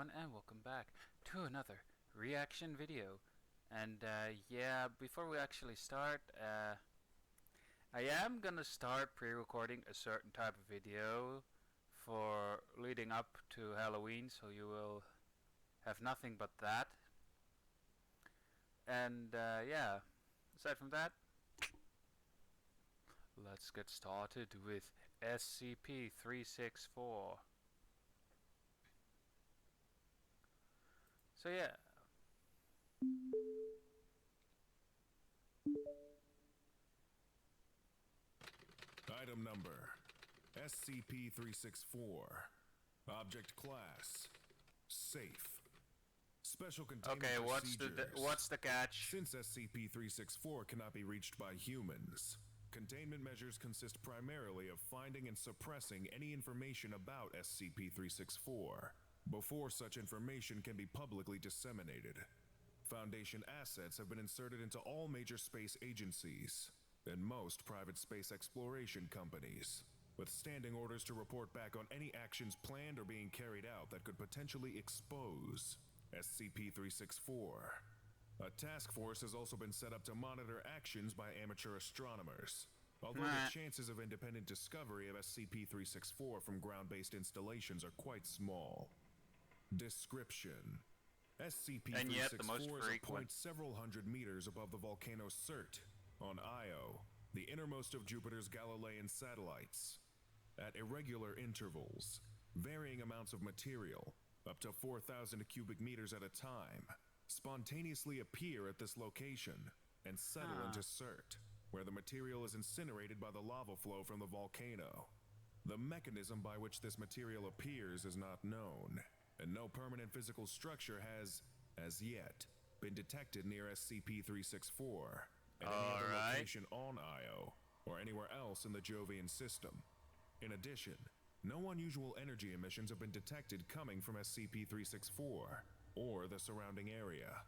everyone, and welcome back to another reaction video. And yeah, before we actually start, I am gonna start pre-recording a certain type of video for leading up to Halloween, so you will have nothing but that. And yeah, aside from that, let's get started with SCP-364. So yeah. Item number SCP-364. Object class safe. Special containment Okay, procedures. what's the catch? Since SCP-364 cannot be reached by humans, containment measures consist primarily of finding and suppressing any information about SCP-364 before such information can be publicly disseminated. Foundation assets have been inserted into all major space agencies and most private space exploration companies, with standing orders to report back on any actions planned or being carried out that could potentially expose SCP-364. A task force has also been set up to monitor actions by amateur astronomers, although the chances of independent discovery of SCP-364 from ground-based installations are quite small. Description: SCP-364 is a point several hundred meters above the volcano Surt on Io, the innermost of Jupiter's Galilean satellites. At irregular intervals, varying amounts of material, up to 4,000 cubic meters at a time, spontaneously appear at this location and settle into Surt, where the material is incinerated by the lava flow from the volcano. The mechanism by which this material appears is not known, and no permanent physical structure has, as yet, been detected near SCP-364 at any other location on Io or anywhere else in the Jovian system. In addition, no unusual energy emissions have been detected coming from SCP-364 or the surrounding area.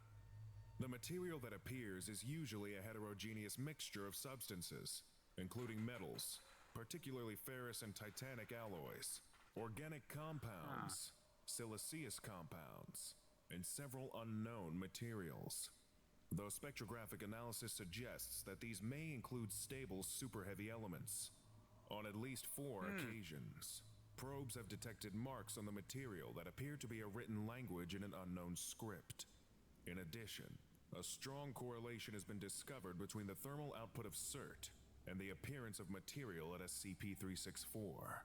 The material that appears is usually a heterogeneous mixture of substances, including metals, particularly ferrous and titanic alloys, organic compounds, siliceous compounds, and several unknown materials. Though spectrographic analysis suggests that these may include stable super-heavy elements. On at least 4 occasions, probes have detected marks on the material that appear to be a written language in an unknown script. In addition, a strong correlation has been discovered between the thermal output of Surt and the appearance of material at SCP-364.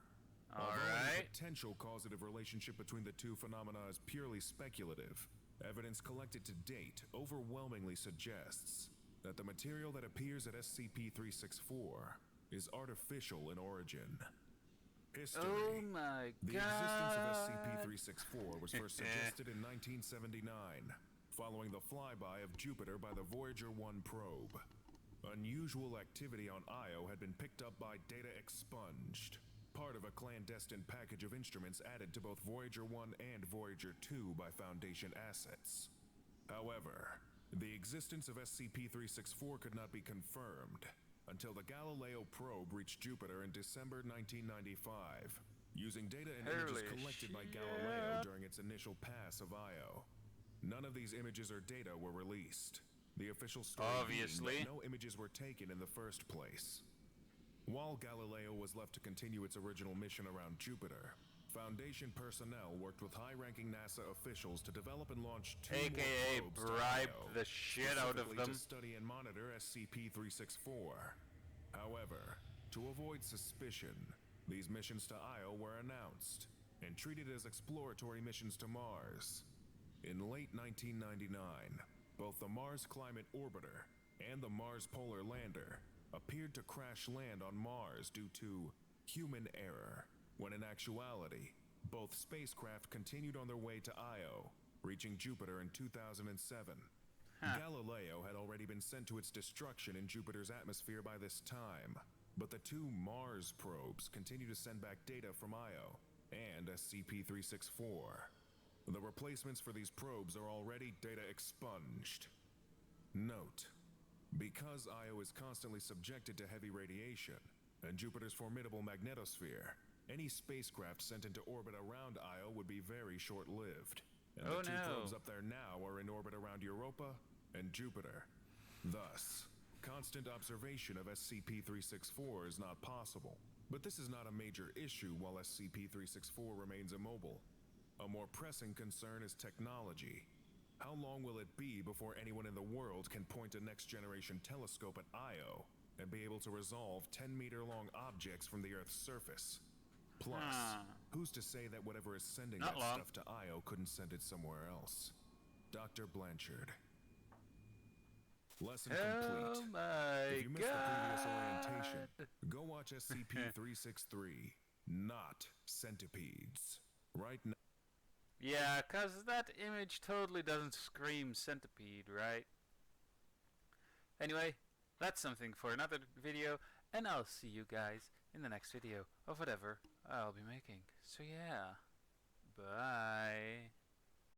Although any potential causative relationship between the two phenomena is purely speculative, evidence collected to date overwhelmingly suggests that the material that appears at SCP-364 is artificial in origin. History. Oh my God. The existence of SCP-364 was first suggested in 1979, following the flyby of Jupiter by the Voyager 1 probe. Unusual activity on Io had been picked up by data expunged, part of a clandestine package of instruments added to both Voyager 1 and Voyager 2 by Foundation assets. However, the existence of SCP-364 could not be confirmed until the Galileo probe reached Jupiter in December 1995, using data and images collected by Galileo during its initial pass of Io. None of these images or data were released, the official story being that no images were taken in the first place. While Galileo was left to continue its original mission around Jupiter, Foundation personnel worked with high-ranking NASA officials to develop and launch 2 more probes bribe the shit out of them to study and monitor SCP-364. However, to avoid suspicion, these missions to Io were announced and treated as exploratory missions to Mars. In late 1999, both the Mars Climate Orbiter and the Mars Polar Lander appeared to crash land on Mars due to human error, when in actuality, both spacecraft continued on their way to Io, reaching Jupiter in 2007. Galileo had already been sent to its destruction in Jupiter's atmosphere by this time, but the 2 Mars probes continue to send back data from Io and SCP-364. The replacements for these probes are already data expunged. Note: because Io is constantly subjected to heavy radiation, and Jupiter's formidable magnetosphere, any spacecraft sent into orbit around Io would be very short-lived. And Oh the two probes no. up there now are in orbit around Europa and Jupiter. Thus, constant observation of SCP-364 is not possible. But this is not a major issue while SCP-364 remains immobile. A more pressing concern is technology. How long will it be before anyone in the world can point a next-generation telescope at Io and be able to resolve 10-meter-long objects from the Earth's surface? Plus, who's to say that whatever is sending Not that long. stuff to Io couldn't send it somewhere else? Dr. Blanchard. Lesson Oh complete. my If you missed the previous orientation, god. go watch SCP-363, not Centipedes. Right now. Yeah, 'cause that image totally doesn't scream centipede, right? Anyway, that's something for another video, and I'll see you guys in the next video of whatever I'll be making. So yeah, bye.